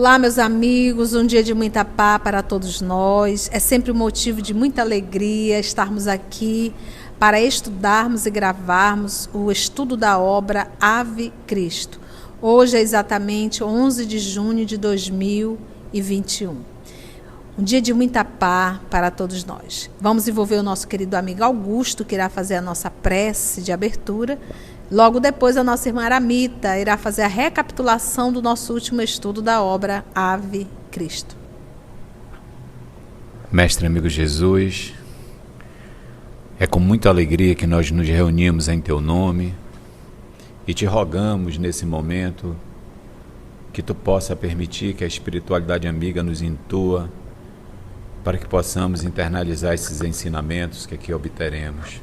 Olá, meus amigos, um dia de muita paz para todos nós. É sempre um motivo de muita alegria estarmos aqui para estudarmos e gravarmos o estudo da obra Ave Cristo. Hoje é exatamente 11 de junho de 2021. Um dia de muita paz para todos nós. Vamos envolver o nosso querido amigo Augusto, que irá fazer a nossa prece de abertura. Logo depois, a nossa irmã Aramita irá fazer a recapitulação do nosso último estudo da obra Ave Cristo. Mestre amigo Jesus, é com muita alegria que nós nos reunimos em Teu nome e te rogamos nesse momento que Tu possa permitir que a espiritualidade amiga nos intua para que possamos internalizar esses ensinamentos que aqui obteremos.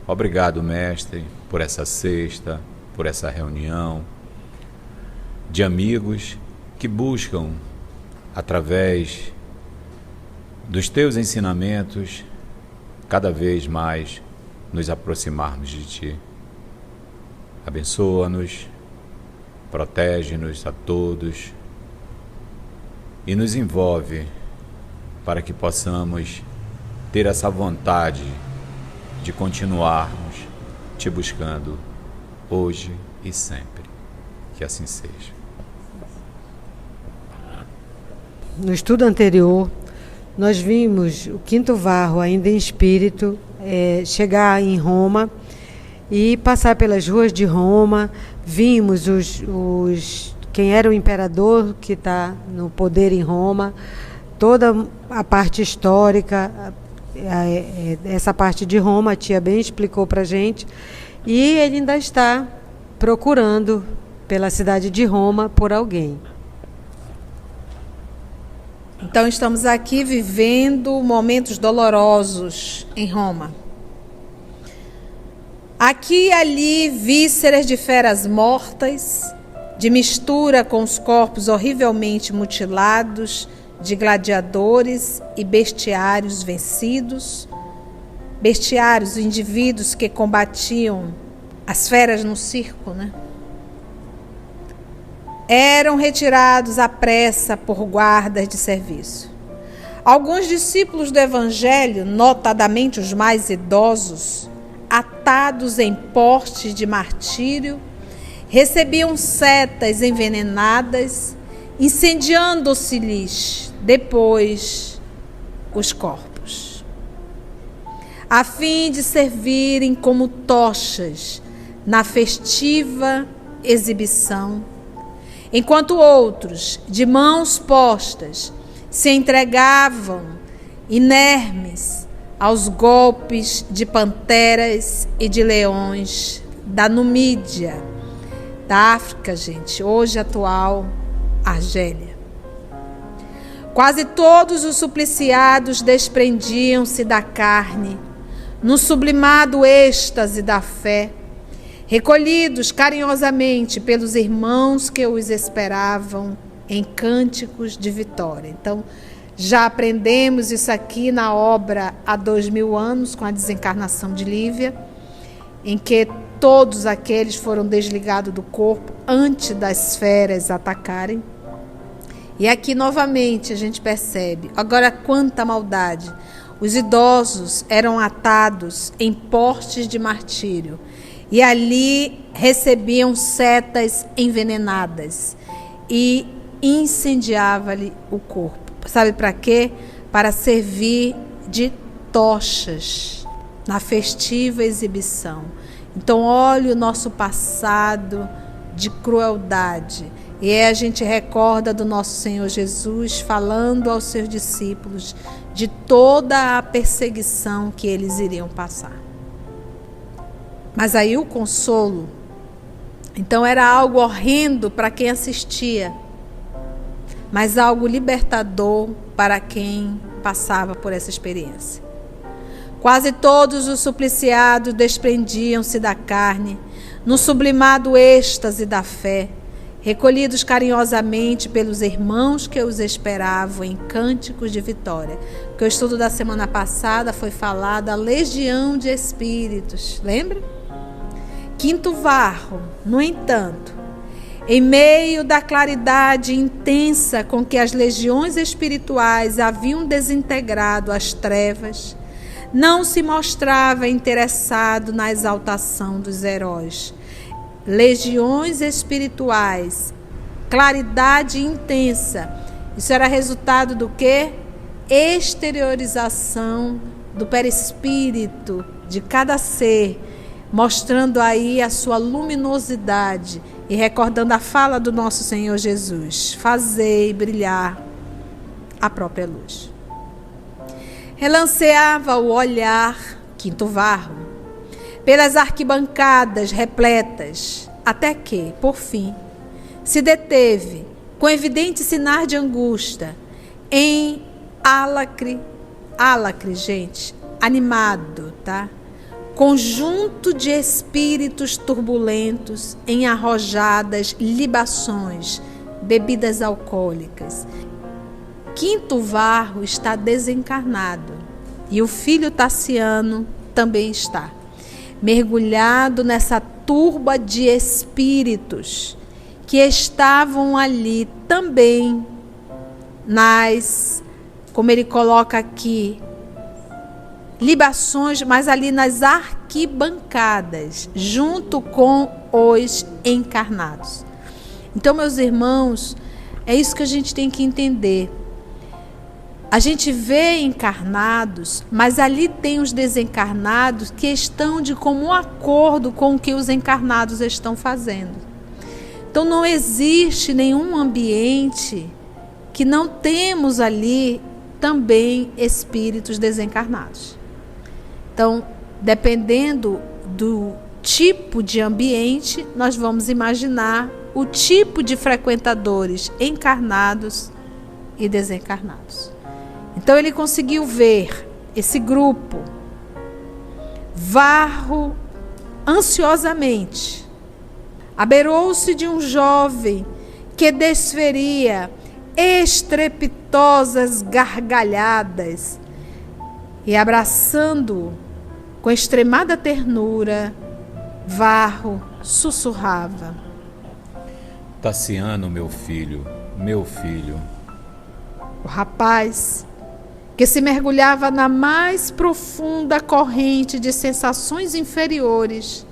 Obrigado, Mestre, por essa sexta, por essa reunião de amigos que buscam, através dos Teus ensinamentos, cada vez mais nos aproximarmos de Ti. Abençoa-nos, protege-nos a todos e nos envolve para que possamos ter essa vontade de continuarmos Te buscando hoje e sempre. Que assim seja. No estudo anterior, nós vimos o Quinto Varro, ainda em espírito, chegar em Roma e passar pelas ruas de Roma. Vimos quem era o imperador que está no poder em Roma, toda a parte histórica. Essa parte de Roma, a tia bem explicou para a gente, e ele ainda está procurando pela cidade de Roma por alguém. Então estamos aqui vivendo momentos dolorosos em Roma. Aqui e ali vísceras de feras mortas, de mistura com os corpos horrivelmente mutilados, de gladiadores e bestiários vencidos, bestiários, indivíduos que combatiam as feras no circo, né? Eram retirados à pressa por guardas de serviço. Alguns discípulos do Evangelho, notadamente os mais idosos, atados em postes de martírio, recebiam setas envenenadas, incendiando-se-lhes depois os corpos, a fim de servirem como tochas na festiva exibição, enquanto outros, de mãos postas, se entregavam inermes aos golpes de panteras e de leões da Numídia, da África, gente, hoje atual Argélia. Quase todos os supliciados desprendiam-se da carne, no sublimado êxtase da fé, recolhidos carinhosamente pelos irmãos que os esperavam em cânticos de vitória. Então, já aprendemos isso aqui na obra há 2000 anos, com a desencarnação de Lívia, em que todos aqueles foram desligados do corpo antes das feras atacarem. E aqui novamente a gente percebe, agora quanta maldade. Os idosos eram atados em postes de martírio e ali recebiam setas envenenadas e incendiava-lhe o corpo. Sabe para quê? Para servir de tochas na festiva exibição. Então, olha o nosso passado de crueldade. E a gente recorda do nosso Senhor Jesus falando aos seus discípulos de toda a perseguição que eles iriam passar. Mas aí o consolo, então, era algo horrendo para quem assistia, mas algo libertador para quem passava por essa experiência. Quase todos os supliciados desprendiam-se da carne, no sublimado êxtase da fé, recolhidos carinhosamente pelos irmãos que os esperavam em cânticos de vitória. Porque o estudo da semana passada foi falado da legião de espíritos, lembra? Quinto Varro, no entanto, Em meio da claridade intensa com que as legiões espirituais haviam desintegrado as trevas, não se mostrava interessado na exaltação dos heróis. Legiões espirituais, claridade intensa. Isso era resultado do quê? Exteriorização do perispírito de cada ser, mostrando aí a sua luminosidade e recordando a fala do nosso Senhor Jesus: fazei brilhar a própria luz. Relanceava o olhar, quinto varro, pelas arquibancadas repletas, até que, por fim, se deteve, com evidente sinal de angústia, em álacre, gente, animado, tá? Conjunto de espíritos turbulentos em arrojadas libações, bebidas alcoólicas. Quinto varro está desencarnado e o filho Tassiano também está, mergulhado nessa turba de espíritos que estavam ali também como ele coloca aqui, libações, mas ali nas arquibancadas, junto com os encarnados. Então, meus irmãos, é isso que a gente tem que entender. A gente vê encarnados, mas ali tem os desencarnados que estão de comum acordo com o que os encarnados estão fazendo. Então não existe nenhum ambiente que não temos ali também espíritos desencarnados. Então, dependendo do tipo de ambiente, nós vamos imaginar o tipo de frequentadores encarnados e desencarnados. Então ele conseguiu ver esse grupo. Varro ansiosamente abeirou-se de um jovem que desferia estrepitosas gargalhadas e, abraçando-o com extremada ternura, Varro sussurrava: Tassiano, meu filho, meu filho. O rapaz, que se mergulhava na mais profunda corrente de sensações inferiores,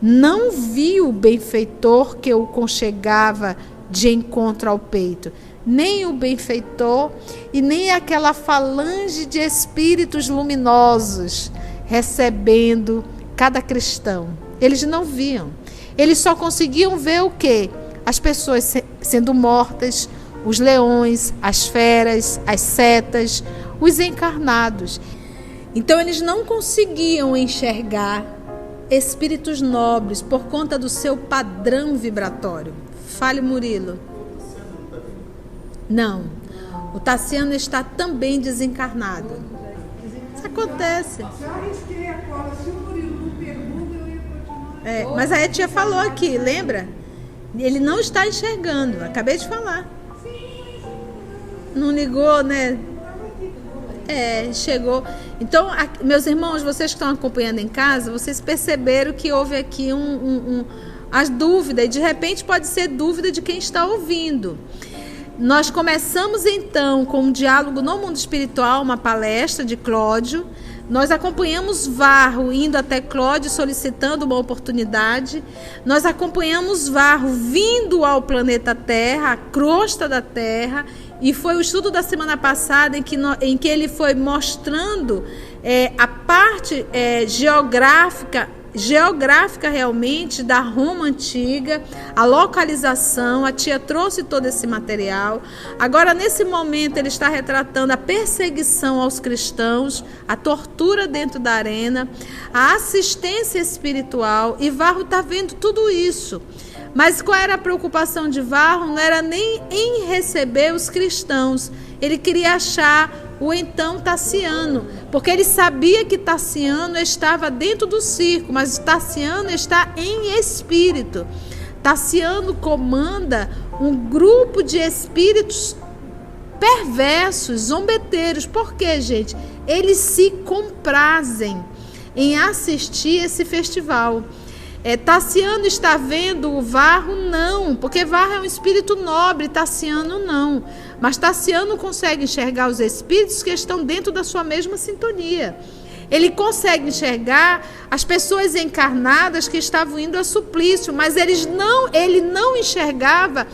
não viu o benfeitor que o conchegava de encontro ao peito, nem o benfeitor e nem aquela falange de espíritos luminosos recebendo cada cristão. Eles não viam. Eles só conseguiam ver o quê? As pessoas sendo mortas, os leões, as feras, as setas, os encarnados. Então eles não conseguiam enxergar espíritos nobres por conta do seu padrão vibratório. Fale, Murilo. Não. O Tassiano está também desencarnado. Isso acontece. Mas a tia falou aqui, lembra? Ele não está enxergando. Acabei de falar. Não ligou, né? Chegou. Então, meus irmãos, vocês que estão acompanhando em casa, vocês perceberam que houve aqui as dúvidas, e de repente pode ser dúvida de quem está ouvindo. Nós começamos então com um diálogo no mundo espiritual, uma palestra de Cláudio. Nós acompanhamos Varro indo até Cláudio solicitando uma oportunidade. Nós acompanhamos Varro vindo ao planeta Terra, a crosta da Terra, e foi o estudo da semana passada em que ele foi mostrando a parte geográfica realmente da Roma antiga, a localização. A tia trouxe todo esse material. Agora, nesse momento, ele está retratando a perseguição aos cristãos, a tortura dentro da arena, a assistência espiritual, e Varro está vendo tudo isso. Mas qual era a preocupação de Varro? Não era nem em receber os cristãos. Ele queria achar o então Tassiano, porque ele sabia que Tassiano estava dentro do circo, mas Tassiano está em espírito. Tassiano comanda um grupo de espíritos perversos, zombeteiros. Por quê, gente? Eles se comprazem em assistir esse festival. Tassiano está vendo o Varro? Não, porque Varro é um espírito nobre, Tassiano não. Mas Tassiano consegue enxergar os espíritos que estão dentro da sua mesma sintonia. Ele consegue enxergar as pessoas encarnadas que estavam indo a suplício, mas ele não enxergava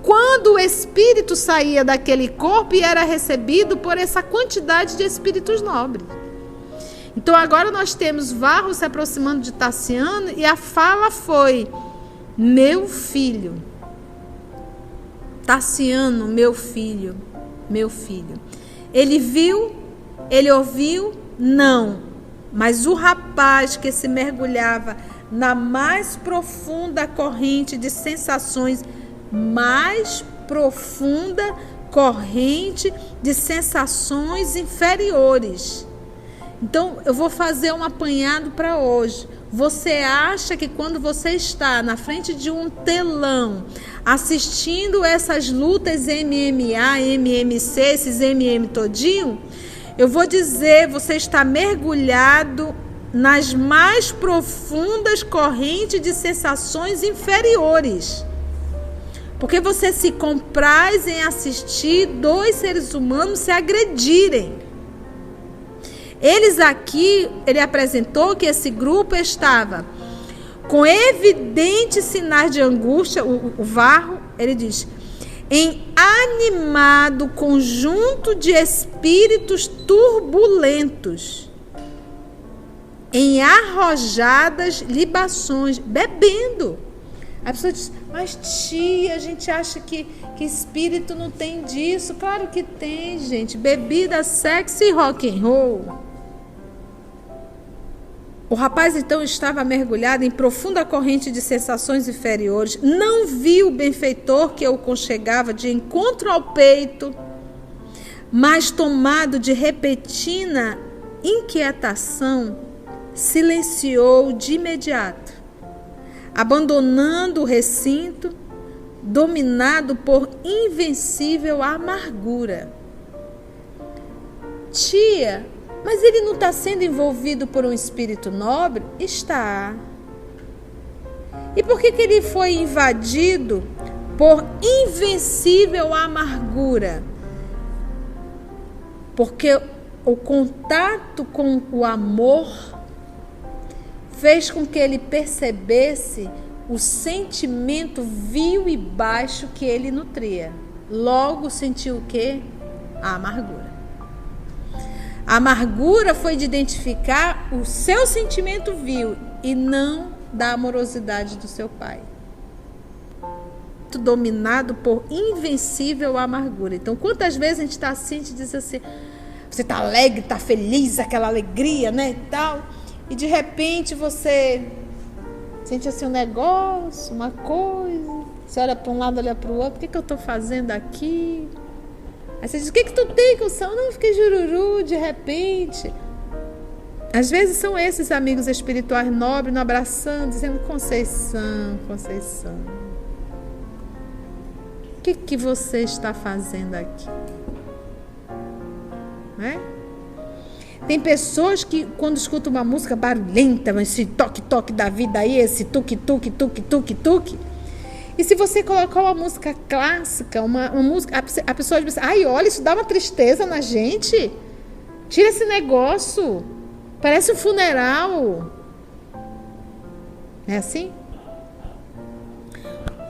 quando o espírito saía daquele corpo e era recebido por essa quantidade de espíritos nobres. Então agora nós temos Varro se aproximando de Tassiano e a fala foi: meu filho. Tassiano, meu filho, meu filho. Ele viu? Ele ouviu? Não. Mas o rapaz que se mergulhava na mais profunda corrente de sensações, mais profunda corrente de sensações inferiores. Então, eu vou fazer um apanhado para hoje. Você acha que quando você está na frente de um telão, assistindo essas lutas MMA, MMC, esses MM todinho, eu vou dizer, você está mergulhado nas mais profundas correntes de sensações inferiores. Porque você se compraz em assistir dois seres humanos se agredirem. Ele apresentou que esse grupo estava com evidentes sinais de angústia, o Varro, ele diz, em animado conjunto de espíritos turbulentos, em arrojadas libações, bebendo. A pessoa diz, mas tia, a gente acha que espírito não tem disso. Claro que tem, gente. Bebida, sexo e rock and roll. O rapaz, então, estava mergulhado em profunda corrente de sensações inferiores. Não viu o benfeitor que o conchegava de encontro ao peito, mas, tomado de repentina inquietação, silenciou de imediato, abandonando o recinto, dominado por invencível amargura. Tia, mas ele não está sendo envolvido por um espírito nobre? Está. E por que ele foi invadido por invencível amargura? Porque o contato com o amor fez com que ele percebesse o sentimento vil e baixo que ele nutria. Logo sentiu o quê? A amargura. A amargura foi de identificar o seu sentimento vil e não da amorosidade do seu pai. Dominado por invencível amargura. Então, quantas vezes a gente está assim, a gente diz assim, você está alegre, está feliz, aquela alegria, né, e tal, e de repente você sente assim um negócio, uma coisa, você olha para um lado, olha para o outro, o que eu estou fazendo aqui? Aí você diz, o que tu tem, Conceição? Não, fiquei jururu, de repente. Às vezes são esses amigos espirituais nobres, nos abraçando, dizendo, Conceição, Conceição, o que você está fazendo aqui? Não é? Tem pessoas que, quando escutam uma música barulhenta, esse toque-toque da vida aí, esse tuque-tuque, tuque-tuque, e se você colocar uma música clássica, uma música, a pessoa diz, ai, olha, isso dá uma tristeza na gente. Tira esse negócio. Parece um funeral. É assim?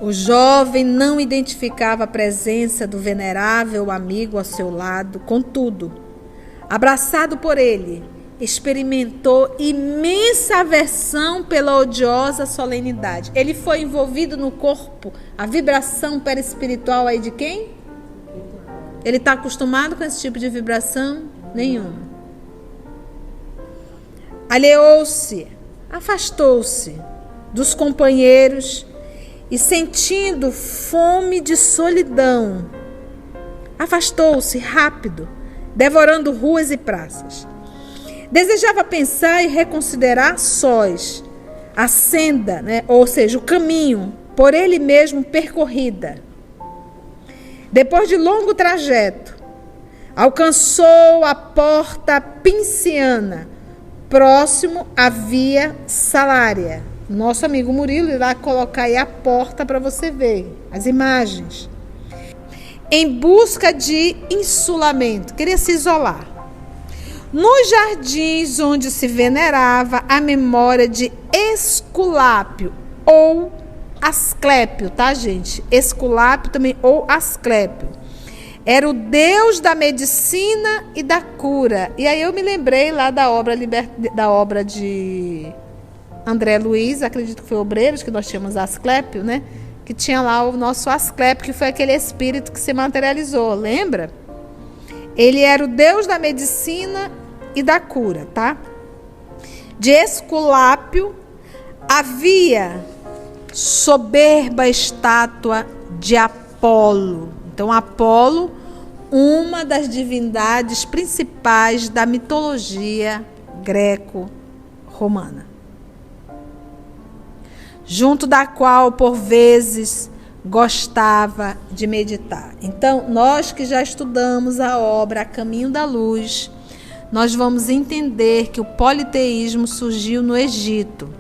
O jovem não identificava a presença do venerável amigo ao seu lado, contudo, abraçado por ele, experimentou imensa aversão pela odiosa solenidade. Ele foi envolvido no corpo, a vibração perispiritual aí de quem? Ele está acostumado com esse tipo de vibração? Nenhuma. Alheou-se, afastou-se dos companheiros e, sentindo fome de solidão, afastou-se rápido, devorando ruas e praças. Desejava pensar e reconsiderar sós a senda, né? Ou seja, o caminho por ele mesmo percorrida. Depois de longo trajeto, alcançou a porta pinciana, próximo à via Salária, Nosso amigo Murilo irá colocar aí a porta para você ver as imagens. Em busca de insulamento, queria se isolar. Nos jardins onde se venerava a memória de Esculápio ou Asclépio, tá, gente? Esculápio também ou Asclépio. Era o deus da medicina e da cura. E aí eu me lembrei lá da obra de André Luiz, acredito que foi Obreiros, que nós tínhamos Asclépio, né? Que tinha lá o nosso Asclépio, que foi aquele espírito que se materializou, lembra? Ele era o deus da medicina e da cura, tá? De Esculápio havia soberba estátua de Apolo. Então, Apolo, uma das divindades principais da mitologia greco-romana, junto da qual, por vezes, gostava de meditar. Então, nós que já estudamos a obra A Caminho da Luz, nós vamos entender que o politeísmo surgiu no Egito,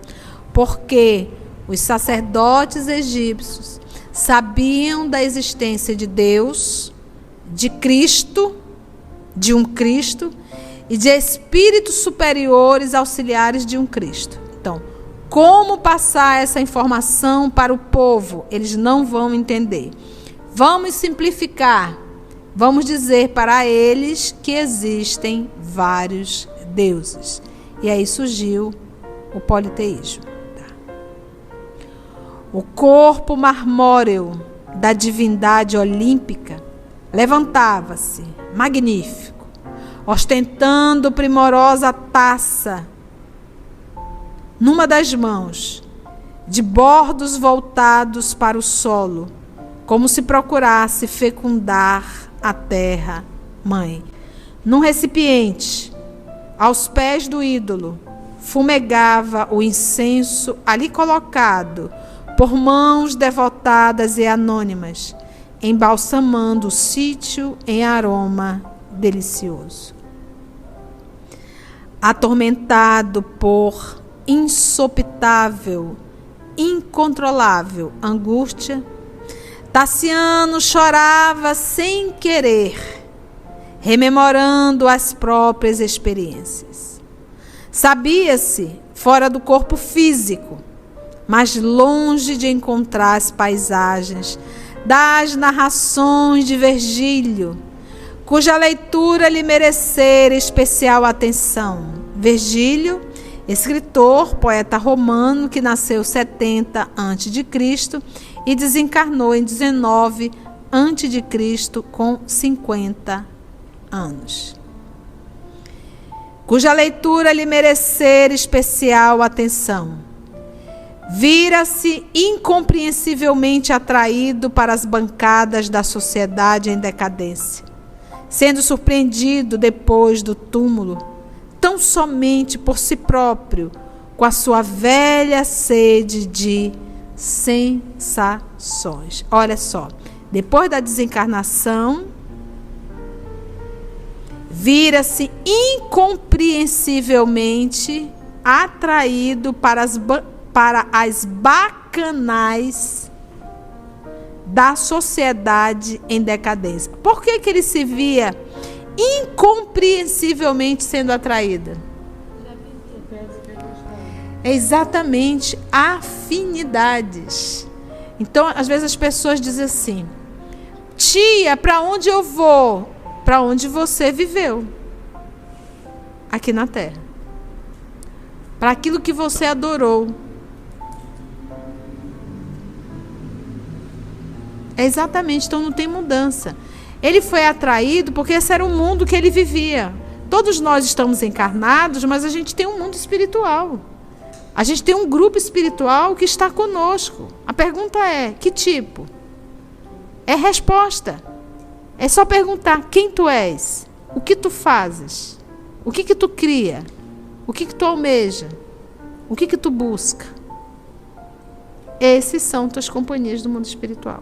porque os sacerdotes egípcios sabiam da existência de Deus, de Cristo, de um Cristo e de espíritos superiores auxiliares de um Cristo. Então, como passar essa informação para o povo? Eles não vão entender. Vamos simplificar. Vamos dizer para eles que existem vários deuses. E aí surgiu o politeísmo. O corpo marmóreo da divindade olímpica levantava-se, magnífico, ostentando primorosa taça numa das mãos, de bordos voltados para o solo, como se procurasse fecundar a terra mãe. Num recipiente, aos pés do ídolo, fumegava o incenso ali colocado por mãos devotadas e anônimas, embalsamando o sítio em aroma delicioso. Atormentado por insopitável, incontrolável angústia, Tassiano chorava sem querer, rememorando as próprias experiências. Sabia-se fora do corpo físico, mas longe de encontrar as paisagens das narrações de Virgílio, cuja leitura lhe merecera especial atenção. Virgílio, escritor, poeta romano, que nasceu 70 a.C. e desencarnou em 19 a.C. com 50 anos. Cuja leitura lhe merecera especial atenção. Vira-se incompreensivelmente atraído para as bancadas da sociedade em decadência, sendo surpreendido depois do túmulo, tão somente por si próprio, com a sua velha sede de sensações. Olha só, depois da desencarnação, vira-se incompreensivelmente atraído para as bacanais da sociedade em decadência. Por que ele se via incompreensivelmente sendo atraída? É exatamente afinidades. Então, às vezes as pessoas dizem assim: tia, para onde eu vou? Para onde você viveu aqui na Terra. Para aquilo que você adorou. É exatamente, então não tem mudança. Ele foi atraído porque esse era o mundo que ele vivia. Todos nós estamos encarnados, mas a gente tem um mundo espiritual. A gente tem um grupo espiritual que está conosco. A pergunta é, que tipo? É resposta. É só perguntar, quem tu és? O que tu fazes? O que tu cria? O que tu almeja? O que tu busca? Esses são tuas companhias do mundo espiritual.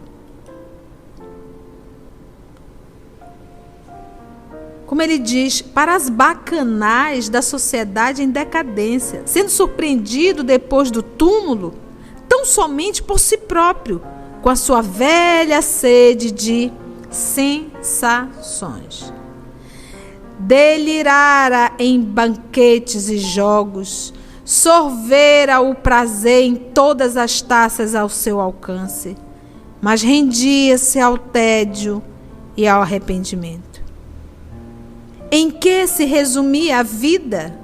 como ele diz, para as bacanais da sociedade em decadência, sendo surpreendido depois do túmulo, tão somente por si próprio, com a sua velha sede de sensações. Delirara em banquetes e jogos, sorvera o prazer em todas as taças ao seu alcance, mas rendia-se ao tédio e ao arrependimento. Em que se resumia a vida?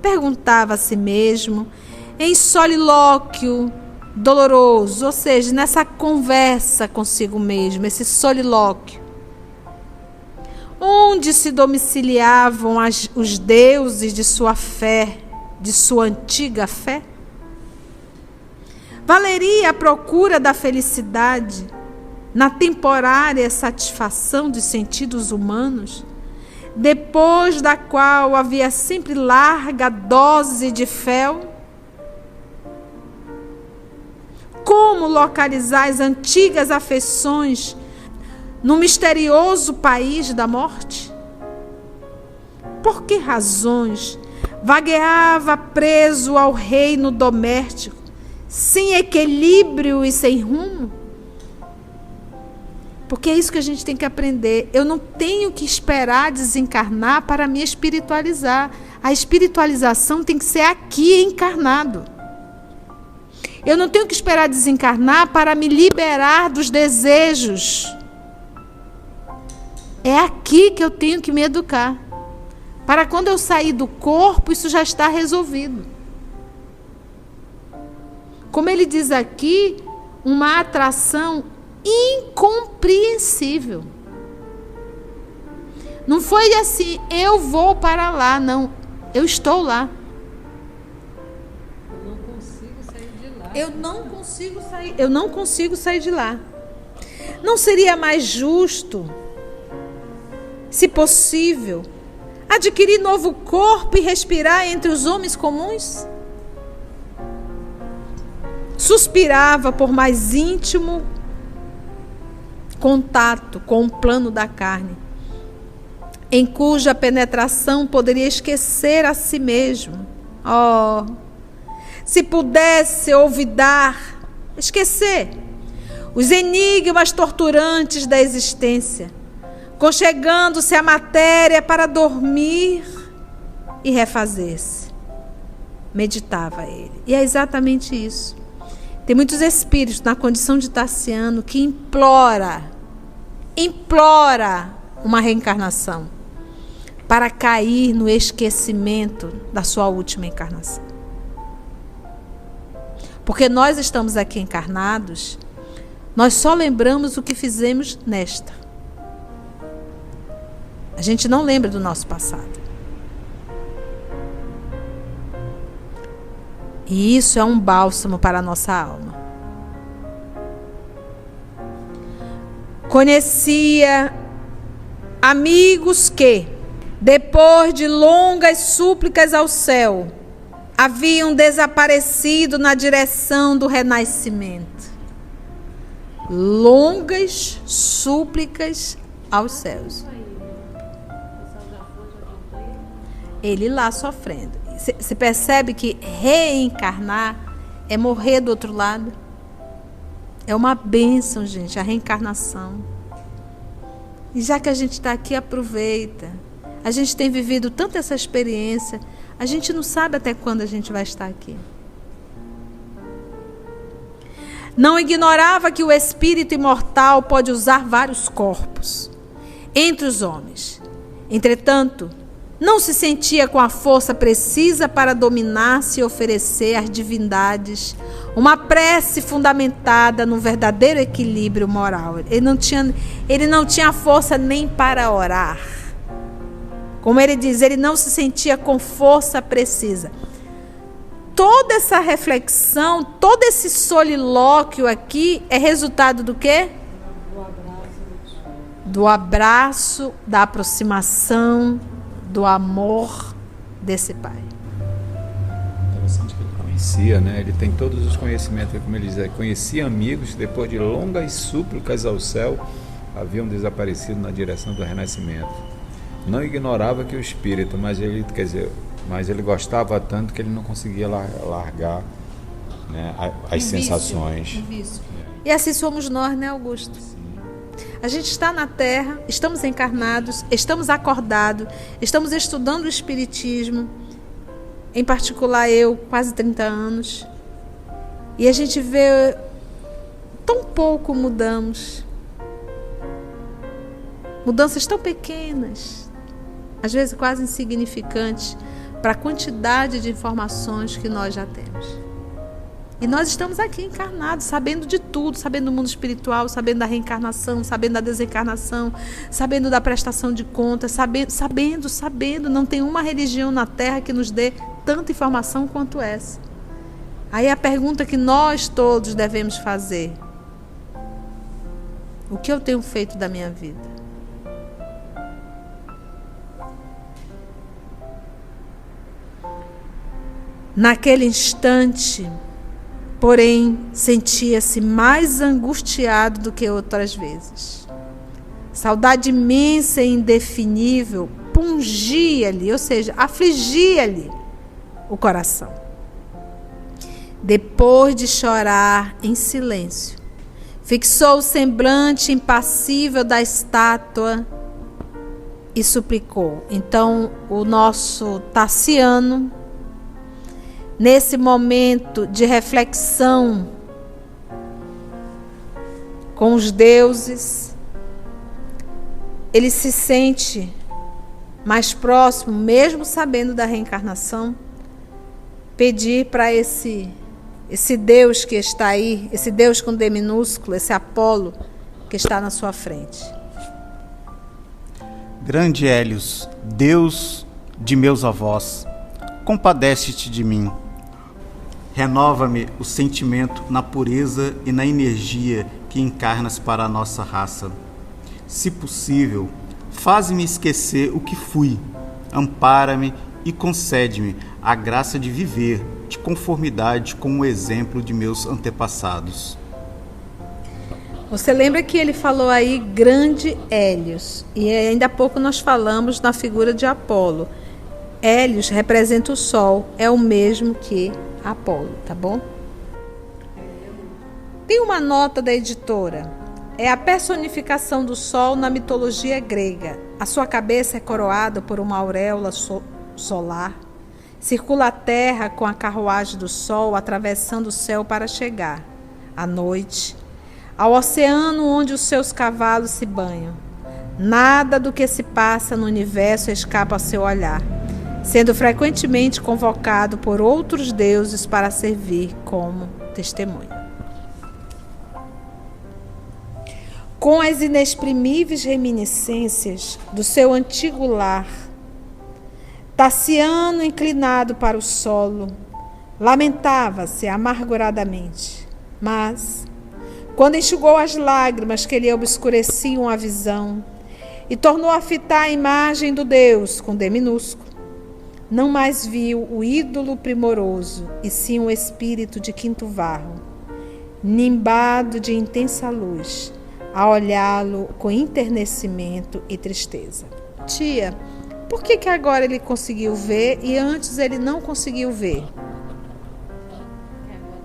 Perguntava a si mesmo, em solilóquio doloroso, ou seja, nessa conversa consigo mesmo, esse solilóquio. Onde se domiciliavam os deuses de sua fé, de sua antiga fé? Valeria a procura da felicidade na temporária satisfação dos sentidos humanos, depois da qual havia sempre larga dose de fel? Como localizar as antigas afeições no misterioso país da morte? Por que razões vagueava preso ao reino doméstico, sem equilíbrio e sem rumo? Porque é isso que a gente tem que aprender. Eu não tenho que esperar desencarnar para me espiritualizar. A espiritualização tem que ser aqui encarnado. Eu não tenho que esperar desencarnar para me liberar dos desejos. É aqui que eu tenho que me educar. Para quando eu sair do corpo, isso já está resolvido. Como ele diz aqui, uma atração incompreensível. Não foi assim, eu vou para lá, não. Eu estou lá. Eu não consigo sair de lá. Não seria mais justo, se possível, adquirir novo corpo e respirar entre os homens comuns? Suspirava por mais íntimo contato com o plano da carne, em cuja penetração poderia esquecer a si mesmo. Oh, se pudesse olvidar, esquecer os enigmas torturantes da existência, conchegando-se à matéria para dormir e refazer-se. Meditava ele. E é exatamente isso. Tem muitos espíritos na condição de Tassiano que implora uma reencarnação para cair no esquecimento da sua última encarnação. Porque nós estamos aqui encarnados, nós só lembramos o que fizemos nesta. A gente não lembra do nosso passado. E isso é um bálsamo para a nossa alma. Conhecia amigos que, depois de longas súplicas ao céu, haviam desaparecido na direção do renascimento. Longas súplicas aos céus. Ele lá sofrendo. Você percebe que reencarnar é morrer do outro lado? É uma bênção, gente, a reencarnação. E já que a gente está aqui, aproveita. A gente tem vivido tanto essa experiência, a gente não sabe até quando a gente vai estar aqui. Não ignorava que o espírito imortal pode usar vários corpos entre os homens. Entretanto, não se sentia com a força precisa para dominar-se e oferecer às divindades uma prece fundamentada no verdadeiro equilíbrio moral. Ele não tinha força nem para orar. Como ele diz, ele não se sentia com força precisa. Toda essa reflexão, todo esse solilóquio aqui é resultado do quê? Do abraço, da aproximação, do amor desse pai. Interessante que ele conhecia, né? Ele tem todos os conhecimentos, como ele diz, conhecia amigos que depois de longas súplicas ao céu haviam desaparecido na direção do renascimento. não ignorava que o espírito, mas ele gostava tanto que ele não conseguia largar, né, as sensações. E assim somos nós, né, Augusto? A gente está na Terra, estamos encarnados, estamos acordados, estamos estudando o Espiritismo, em particular eu, quase 30 anos, e a gente vê tão pouco mudamos. Mudanças tão pequenas, às vezes quase insignificantes, para a quantidade de informações que nós já temos. E nós estamos aqui encarnados, sabendo de tudo, sabendo do mundo espiritual, sabendo da reencarnação, sabendo da desencarnação, sabendo da prestação de contas, sabendo. Não tem uma religião na Terra que nos dê tanta informação quanto essa. Aí a pergunta que nós todos devemos fazer: o que eu tenho feito da minha vida? Naquele instante, porém, sentia-se mais angustiado do que outras vezes. Saudade imensa e indefinível pungia-lhe, ou seja, afligia-lhe o coração. Depois de chorar em silêncio, fixou o semblante impassível da estátua e suplicou. Então, o nosso Tassiano, nesse momento de reflexão com os deuses, ele se sente mais próximo, mesmo sabendo da reencarnação, pedir para esse Deus que está aí, esse Deus com D minúsculo, esse Apolo que está na sua frente. Grande Hélios, Deus de meus avós, compadece-te de mim. Renova-me o sentimento na pureza e na energia que encarnas para a nossa raça. Se possível, faze-me esquecer o que fui, ampara-me e concede-me a graça de viver de conformidade com o exemplo de meus antepassados. Você lembra que ele falou aí grande Hélios, e ainda há pouco nós falamos na figura de Apolo. Hélios representa o Sol, é o mesmo que Apolo, tá bom? Tem uma nota da editora. É a personificação do Sol na mitologia grega. A sua cabeça é coroada por uma auréola solar. Circula a terra com a carruagem do Sol, atravessando o céu para chegar, à noite, ao oceano onde os seus cavalos se banham. Nada do que se passa no universo escapa ao seu olhar, sendo frequentemente convocado por outros deuses para servir como testemunho. Com as inexprimíveis reminiscências do seu antigo lar, Tassiano, inclinado para o solo, lamentava-se amarguradamente, mas, quando enxugou as lágrimas que lhe obscureciam a visão e tornou a fitar a imagem do Deus com D minúsculo, não mais viu o ídolo primoroso, e sim o espírito de Quinto Varro, nimbado de intensa luz, a olhá-lo com enternecimento e tristeza. Tia, por que agora ele conseguiu ver e antes ele não conseguiu ver?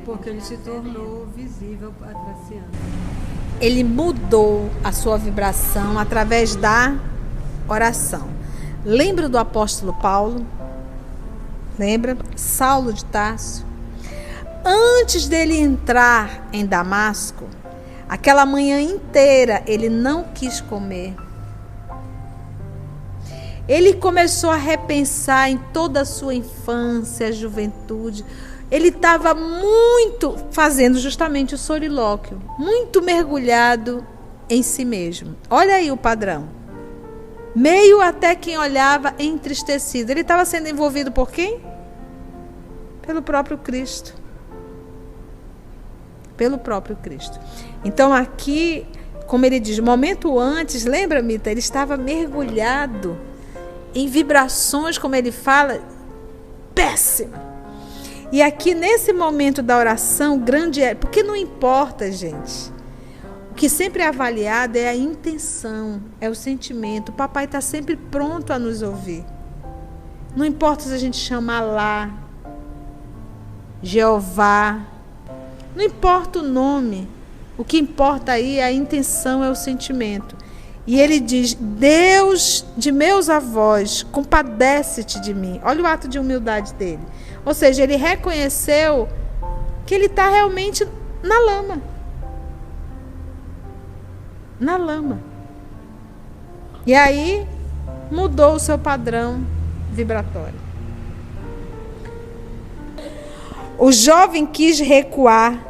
Porque ele se tornou visível para Tassiano. Ele mudou a sua vibração através da oração. Lembra do apóstolo Paulo? Lembra? Saulo de Tarso. Antes dele entrar em Damasco, aquela manhã inteira ele não quis comer. Ele começou a repensar em toda a sua infância, juventude. Ele estava muito fazendo justamente o solilóquio, muito mergulhado em si mesmo. Olha aí o padrão. Meio até quem olhava entristecido. Ele estava sendo envolvido por quem? Pelo próprio Cristo. Pelo próprio Cristo. Então aqui, como ele diz, momento antes, lembra, Mita? Ele estava mergulhado em vibrações, como ele fala, péssima. E aqui nesse momento da oração, grande é, porque não importa, gente, o que sempre é avaliado é a intenção, é o sentimento. O papai está sempre pronto a nos ouvir. Não importa se a gente chama lá, Jeová, não importa o nome. O que importa aí é a intenção, é o sentimento. E ele diz: Deus de meus avós, compadece-te de mim. Olha o ato de humildade dele. Ou seja, ele reconheceu que ele está realmente na lama. Na lama. E aí mudou o seu padrão vibratório. O jovem quis recuar,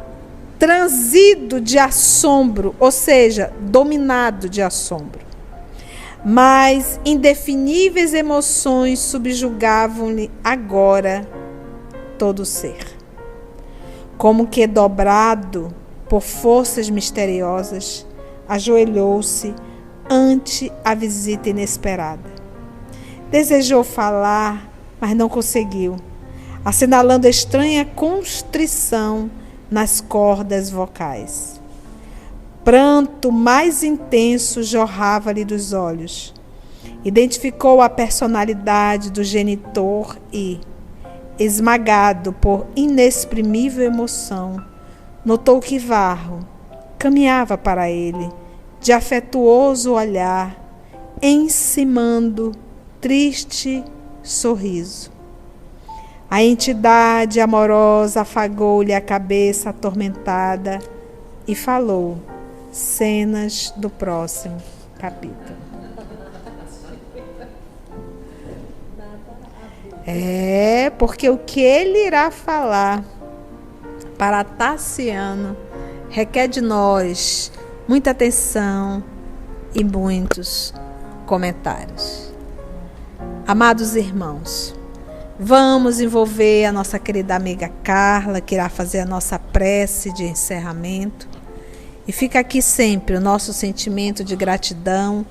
transido de assombro, ou seja, dominado de assombro. Mas indefiníveis emoções subjugavam-lhe agora todo o ser. Como que dobrado por forças misteriosas, ajoelhou-se ante a visita inesperada. Desejou falar, mas não conseguiu, assinalando estranha constrição nas cordas vocais. Pranto mais intenso jorrava-lhe dos olhos. Identificou a personalidade do genitor e, esmagado por inexprimível emoção, notou que Varro caminhava para ele, de afetuoso olhar, encimando triste sorriso. A entidade amorosa afagou-lhe a cabeça atormentada e falou cenas do próximo capítulo. Porque o que ele irá falar para Tassiano requer de nós muita atenção e muitos comentários. Amados irmãos, vamos envolver a nossa querida amiga Carla, que irá fazer a nossa prece de encerramento. E fica aqui sempre o nosso sentimento de gratidão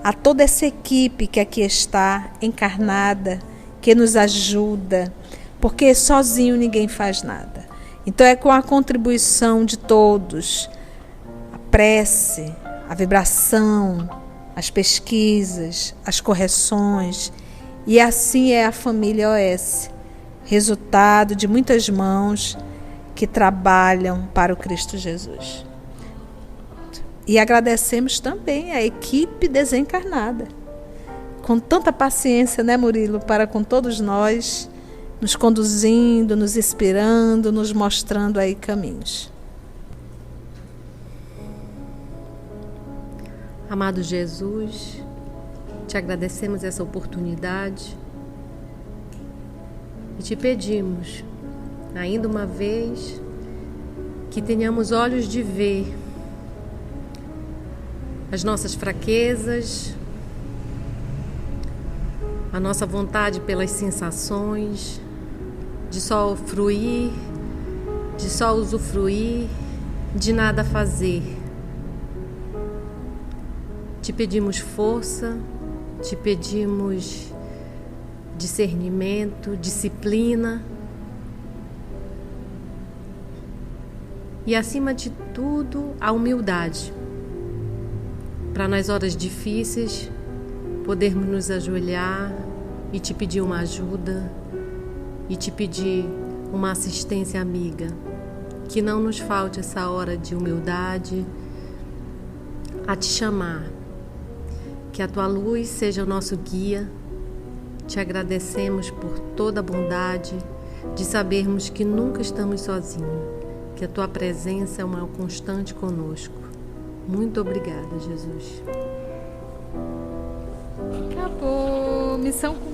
a toda essa equipe que aqui está encarnada, que nos ajuda, porque sozinho ninguém faz nada. Então é com a contribuição de todos, a prece, a vibração, as pesquisas, as correções, e assim é a família OS, resultado de muitas mãos que trabalham para o Cristo Jesus. E agradecemos também a equipe desencarnada, com tanta paciência, né, Murilo, para com todos nós, nos conduzindo, nos inspirando, nos mostrando aí caminhos. Amado Jesus, te agradecemos essa oportunidade e te pedimos, ainda uma vez, que tenhamos olhos de ver as nossas fraquezas, a nossa vontade pelas sensações, de só fruir, de só usufruir, de nada fazer. Te pedimos força, te pedimos discernimento, disciplina e, acima de tudo, a humildade, para nas horas difíceis podermos nos ajoelhar e te pedir uma ajuda e te pedir uma assistência amiga. Que não nos falte essa hora de humildade a te chamar. Que a tua luz seja o nosso guia. Te agradecemos por toda a bondade de sabermos que nunca estamos sozinhos, que a tua presença é uma constante conosco. Muito obrigada, Jesus. Acabou. Missão cumprida.